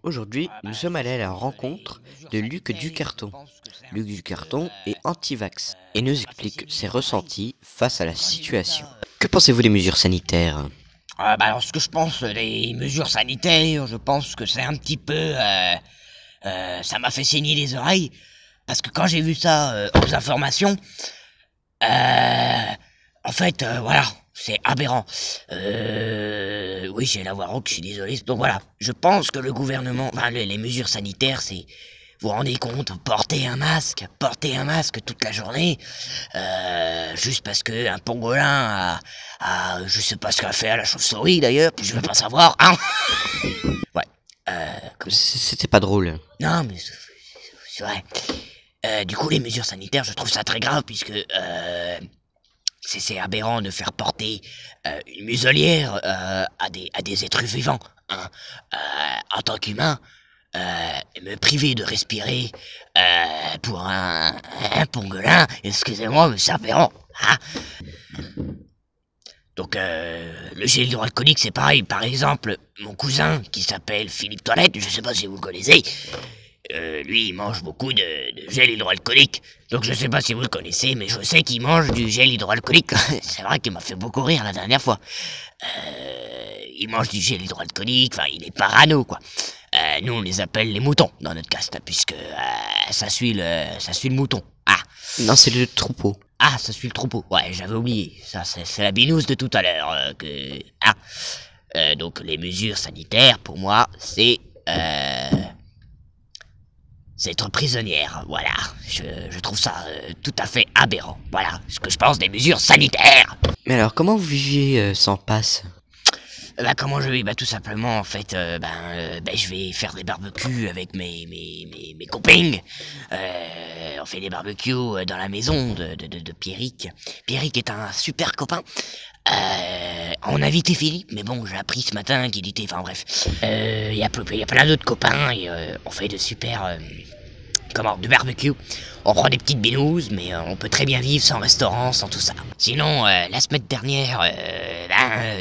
Aujourd'hui, nous sommes allés à la rencontre de Luc Ducarton. Luc Ducarton est anti-vax et nous explique ses ressentis face à la situation. Que pensez-vous des mesures sanitaires? Alors ce que je pense des mesures sanitaires, je pense que c'est un petit peu... ça m'a fait saigner les oreilles, parce que quand j'ai vu ça aux informations, en fait, voilà, c'est aberrant. Oui, j'ai la voix rauque, je suis désolé. Donc voilà, je pense que le gouvernement... Enfin, les mesures sanitaires, c'est... Vous vous rendez compte, porter un masque toute la journée, juste parce que un pangolin je sais pas ce qu'a fait à la chauve-souris d'ailleurs, puis je veux pas savoir, hein. Ouais, comment... C'était pas drôle. Non, mais c'est vrai. Du coup, les mesures sanitaires, je trouve ça très grave, puisque c'est aberrant de faire porter une muselière à des êtres vivants, hein. En tant qu'humain, me priver de respirer pour un pangolin, excusez-moi, mais c'est aberrant, hein. Donc le gel hydroalcoolique, c'est pareil. Par exemple, mon cousin qui s'appelle Philippe Toilette, je sais pas si vous le connaissez, lui il mange beaucoup de gel hydroalcoolique. Donc je sais pas si vous le connaissez, mais je sais qu'il mange du gel hydroalcoolique. C'est vrai qu'il m'a fait beaucoup rire la dernière fois. Il mange du gel hydroalcoolique, enfin il est parano quoi. Nous on les appelle les moutons dans notre caste, puisque ça suit le mouton. Ah, Non, c'est le troupeau. ah, ça suit le troupeau. Ouais, j'avais oublié. Ça, c'est la binouse de tout à l'heure. Donc, les mesures sanitaires, pour moi, c'est être prisonnière. Voilà. Je trouve ça tout à fait aberrant. Voilà ce que je pense des mesures sanitaires. Mais alors, comment vous viviez sans passe? Comment je vais? Tout simplement, en fait, je vais faire des barbecues avec mes copines. On fait des barbecues dans la maison de Pierrick. Pierrick est un super copain. On a invité Philippe, mais bon, j'ai appris ce matin qu'il était... Enfin bref. Il y a plein d'autres copains et on fait de super... de barbecue. On prend des petites binouses, mais on peut très bien vivre sans restaurant, sans tout ça. Sinon, la semaine dernière,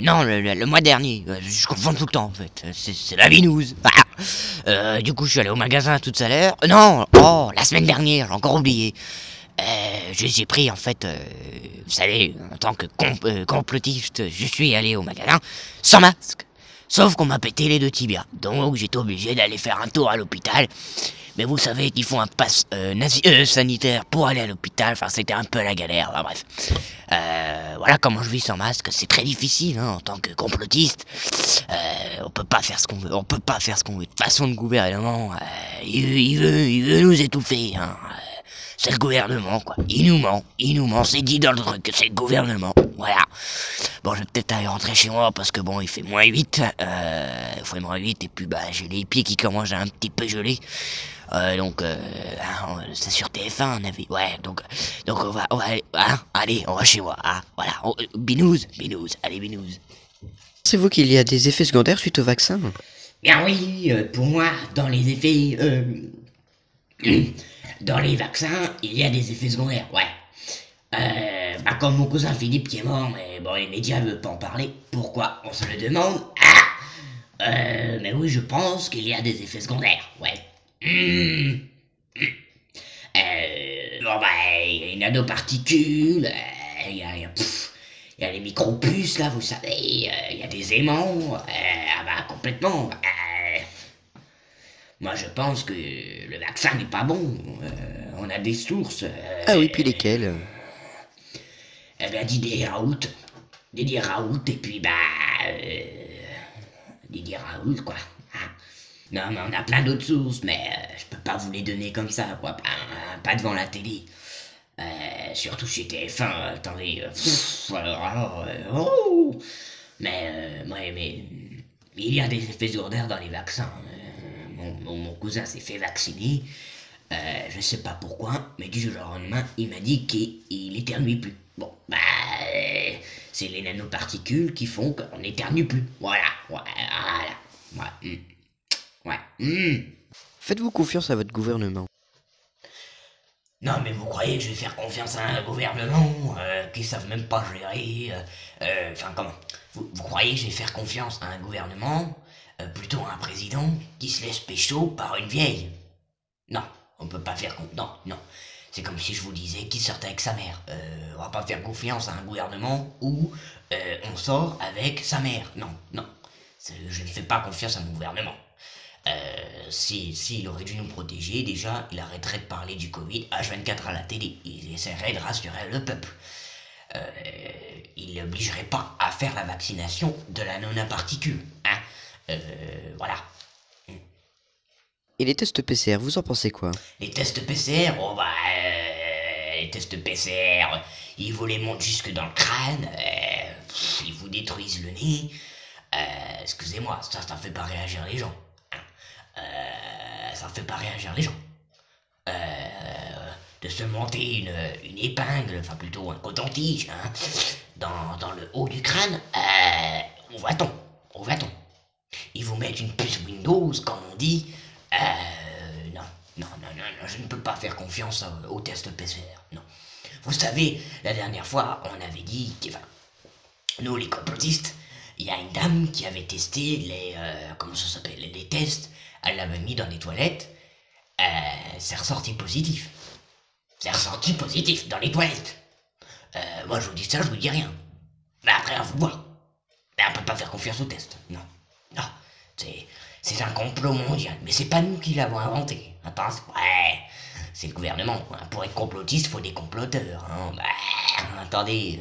non, le mois dernier, je confonds tout le temps en fait, c'est la binouse. Du coup, je suis allé au magasin tout à l'heure. Non, oh, la semaine dernière, j'ai encore oublié. J'ai pris en fait, vous savez, en tant que complotiste, je suis allé au magasin sans masque. Sauf qu'on m'a pété les deux tibias, donc j'étais obligé d'aller faire un tour à l'hôpital. Mais vous savez qu'ils font un pass sanitaire pour aller à l'hôpital. Enfin, c'était un peu la galère. Enfin, bref. Voilà comment je vis sans masque. C'est très difficile, hein, en tant que complotiste. On peut pas faire ce qu'on veut. On peut pas faire ce qu'on veut. De toute façon, le gouvernement, il veut nous étouffer. Hein. C'est le gouvernement, quoi. Il nous ment. C'est dit dans le truc que c'est le gouvernement. Voilà. Bon, je vais peut-être aller rentrer chez moi parce que bon, il fait -8. Il fait -8 et puis j'ai les pieds qui commencent à un petit peu geler. C'est sur TF1, on avait... Ouais, donc on va aller, hein, allez, on va chez moi, hein, voilà, binouze, allez, binouze. Pensez-vous qu'il y a des effets secondaires suite au vaccin? Bien oui, pour moi, dans les effets... dans les vaccins, il y a des effets secondaires, ouais. Comme mon cousin Philippe qui est mort, mais bon, les médias ne veulent pas en parler. Pourquoi? On se le demande. Mais oui, je pense qu'il y a des effets secondaires, ouais. Il y a les nanoparticules, il y a les micropuces, là, vous savez, il y a des aimants, complètement. Moi, je pense que le vaccin n'est pas bon. On a des sources. Ah oui, puis lesquelles? Didier Raoult. Didier Raoult, et puis, Didier Raoult, quoi. Hein. Non, mais on a plein d'autres sources, mais je peux pas vous les donner comme ça, quoi. Pas devant la télé. Surtout chez TF1, attendez. Mais il y a des effets secondaires dans les vaccins. Mon cousin s'est fait vacciner. Je sais pas pourquoi, mais du jour au lendemain, il m'a dit qu'il éternue plus. Bon, c'est les nanoparticules qui font qu'on n'éternue plus. Voilà. Ouais. Ouais. Faites-vous confiance à votre gouvernement? Non, mais vous croyez que je vais faire confiance à un gouvernement qui savent même pas gérer comment vous croyez que je vais faire confiance à un gouvernement plutôt un président qui se laisse pécho par une vieille. Non, on peut pas faire... Non, non. C'est comme si je vous disais qu'il sortait avec sa mère. On va pas faire confiance à un gouvernement où on sort avec sa mère. Non, non. Je ne fais pas confiance à mon gouvernement. S'il aurait dû nous protéger, déjà, il arrêterait de parler du Covid H24 à la télé. Il essaierait de rassurer le peuple. Il n'obligerait pas à faire la vaccination de la nanoparticule. Hein. Voilà. Et les tests PCR, vous en pensez quoi? Les tests PCR, oh bah, les tests PCR, ils vous les montent jusque dans le crâne, ils vous détruisent le nez. Excusez-moi, ça fait pas réagir les gens. Ça fait pas réagir les gens. De se monter une épingle, enfin plutôt un coton-tige, hein, dans le haut du crâne, où va-t-on? Où va-t-on? Ils vous mettent une puce Windows, comme on dit. Non, je ne peux pas faire confiance au test PCR, non. Vous savez, la dernière fois, on avait dit, enfin, nous les complotistes, il y a une dame qui avait testé comment ça s'appelle, les tests, elle l'avait mis dans des toilettes, c'est ressorti positif. C'est ressorti positif dans les toilettes. Moi je vous dis ça, je vous dis rien. Mais après, à vous voir. Mais on peut pas faire confiance au test, non. Non, c'est un complot mondial, mais c'est pas nous qui l'avons inventé. Attends, c'est le gouvernement. Hein. Pour être complotiste, faut des comploteurs. Hein. Attendez.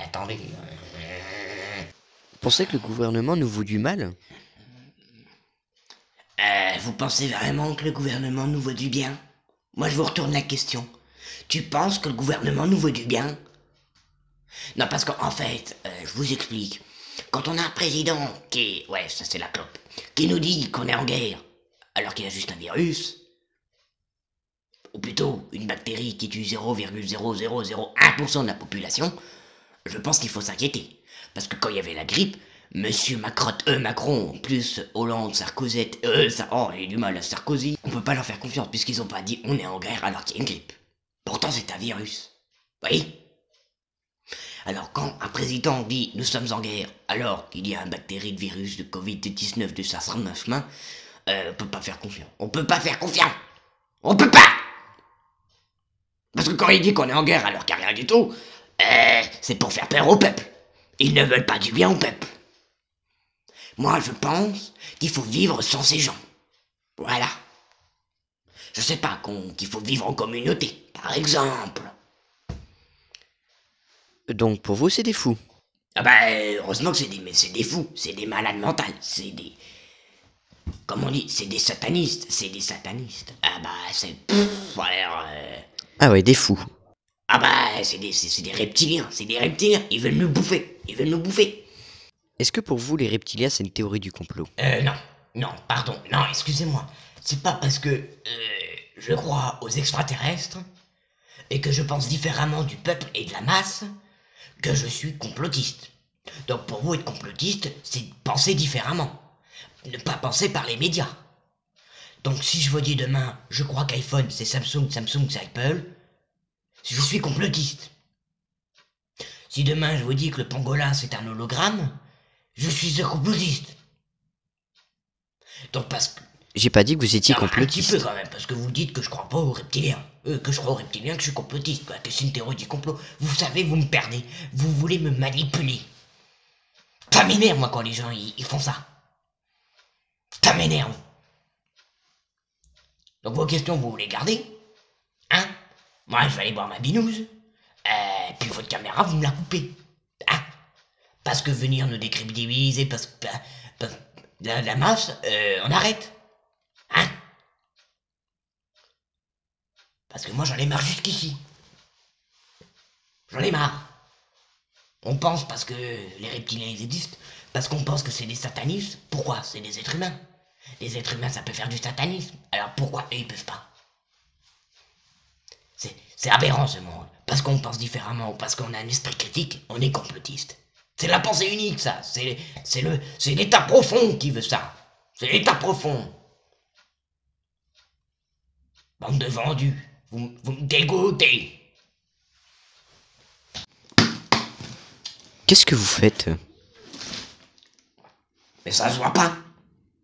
Attendez. Vous pensez que le gouvernement nous veut du mal? Vous pensez vraiment que le gouvernement nous veut du bien? Moi je vous retourne la question. Tu penses que le gouvernement nous veut du bien? Non, parce qu'en fait, je vous explique. Quand on a un président qui est... Ouais, ça c'est la clope. Qui nous dit qu'on est en guerre, alors qu'il y a juste un virus, ou plutôt une bactérie qui tue 0,0001% de la population, je pense qu'il faut s'inquiéter. Parce que quand il y avait la grippe, Monsieur Macron, plus Hollande, Sarkozy, j'ai du mal à Sarkozy, on peut pas leur faire confiance puisqu'ils ont pas dit on est en guerre alors qu'il y a une grippe. Pourtant c'est un virus. Vous voyez? Alors quand un président dit nous sommes en guerre alors qu'il y a une bactérie de virus de Covid-19 de SARS-CoV, on peut pas faire confiance. On peut pas faire confiance. On peut pas. Parce que quand il dit qu'on est en guerre alors qu'il n'y a rien du tout, c'est pour faire peur au peuple. Ils ne veulent pas du bien au peuple. Moi je pense qu'il faut vivre sans ces gens. Voilà. Je sais pas qu'il faut vivre en communauté, par exemple. Donc pour vous, c'est des fous. Ah bah heureusement que c'est des fous, c'est des malades mentaux, c'est des... Comment on dit? C'est des satanistes, Ah bah c'est... Ah ouais, des fous. Ah bah c'est des reptiliens, ils veulent nous bouffer, Est-ce que pour vous, les reptiliens, c'est une théorie du complot? Non, pardon, non, excusez-moi. C'est pas parce que je crois aux extraterrestres et que je pense différemment du peuple et de la masse que je suis complotiste. Donc pour vous être complotiste, c'est penser différemment. Ne pas penser par les médias. Donc si je vous dis demain, je crois qu'iPhone c'est Samsung c'est Apple, je suis complotiste. Si demain je vous dis que le pangolin c'est un hologramme, je suis un complotiste. Donc parce que... J'ai pas dit que vous étiez Un petit complotiste. peu quand même, parce que vous dites que je crois pas aux reptiliens. Que je crois aux reptiliens, que je suis complotiste, quoi, que c'est une théorie du complot. Vous savez, vous me perdez. Vous voulez me manipuler. Ça m'énerve, moi, quand les gens, ils font ça. Ça m'énerve. Donc vos questions, vous les gardez? Hein? Moi, je vais aller boire ma binouse. Puis votre caméra, vous me la coupez. Hein? Parce que venir nous décrédibiliser, parce que... la masse, on arrête. Hein? Parce que moi j'en ai marre jusqu'ici. J'en ai marre. On pense parce que les reptiliens ils existent, parce qu'on pense que c'est des satanistes. Pourquoi? C'est des êtres humains. Les êtres humains ça peut faire du satanisme. Alors pourquoi eux ils peuvent pas? C'est aberrant ce monde. Parce qu'on pense différemment ou parce qu'on a un esprit critique, on est complotiste. C'est la pensée unique ça. C'est l'état profond qui veut ça. C'est l'état profond. Bande de vendus. Vous me dégoûtez. Qu'est-ce que vous faites? Mais ça se voit pas.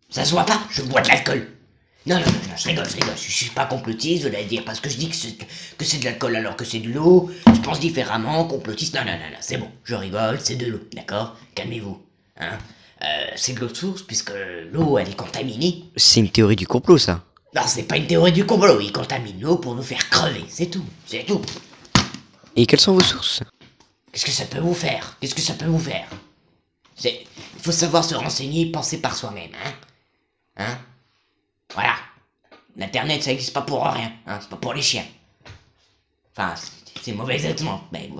Ça se voit pas, je bois de l'alcool. Non, non, non, je rigole. Je suis pas complotiste, je voulais dire, parce que je dis que c'est de l'alcool alors que c'est de l'eau. Je pense différemment, complotiste. Non, c'est bon, je rigole, c'est de l'eau, d'accord? Calmez-vous, hein? C'est de l'eau de source, puisque l'eau, elle est contaminée. C'est une théorie du complot, ça. Non, c'est pas une théorie du complot, ils contaminent l'eau pour nous faire crever, c'est tout, c'est tout. Et quelles sont vos sources? Qu'est-ce que ça peut vous faire? Qu'est-ce que ça peut vous faire? Il faut savoir se renseigner, penser par soi-même, hein? Hein? Voilà. L'internet, ça existe pas pour rien, hein? C'est pas pour les chiens. Enfin, c'est mauvais exactement, mais...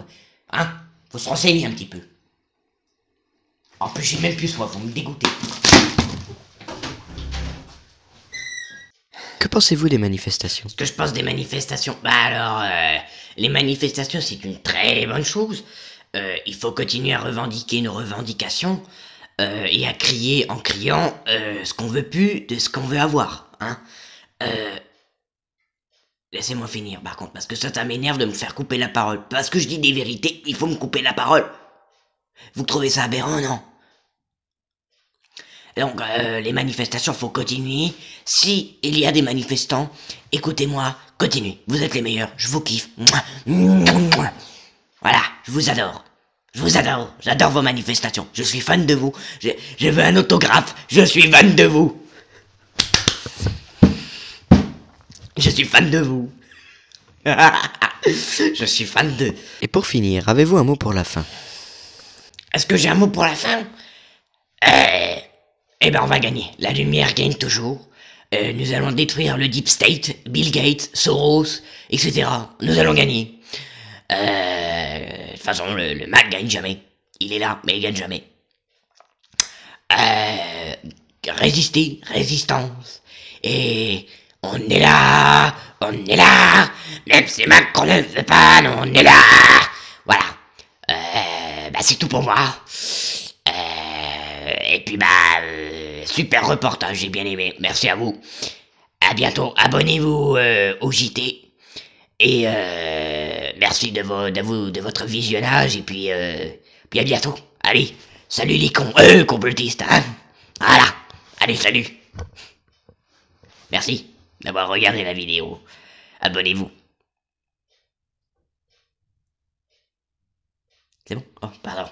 Hein? Faut se renseigner un petit peu. En plus, j'ai même plus soif, vous me dégoûtez. Que pensez-vous des manifestations? Ce que je pense des manifestations? Bah alors, les manifestations, c'est une très bonne chose. Il faut continuer à revendiquer nos revendications et à crier en criant ce qu'on veut plus de ce qu'on veut avoir, hein. Laissez-moi finir, par contre, parce que ça m'énerve de me faire couper la parole. Parce que je dis des vérités, il faut me couper la parole. Vous trouvez ça aberrant, non? Donc, les manifestations, faut continuer. Si il y a des manifestants, écoutez-moi, continuez. Vous êtes les meilleurs, je vous kiffe. Voilà, je vous adore. Je vous adore, j'adore vos manifestations. Je suis fan de vous. Je veux un autographe, je suis fan de vous. Je suis fan de vous. Je suis fan de... Et pour finir, avez-vous un mot pour la fin? Est-ce que j'ai un mot pour la fin? Eh ben on va gagner. La lumière gagne toujours. Nous allons détruire le Deep State, Bill Gates, Soros, etc. Nous allons gagner. De toute façon, le mal gagne jamais. Il est là, mais il gagne jamais. Résister, résistance. Et on est là, même si Macron ne veut pas, nous, on est là. Voilà. Bah c'est tout pour moi. Et puis super reportage, j'ai bien aimé. Merci à vous. À bientôt. Abonnez-vous au JT. Et merci de votre visionnage. Et puis à bientôt. Allez, salut les cons, complotistes, hein. Voilà. Allez, salut. Merci d'avoir regardé la vidéo. Abonnez-vous. C'est bon? Oh, pardon.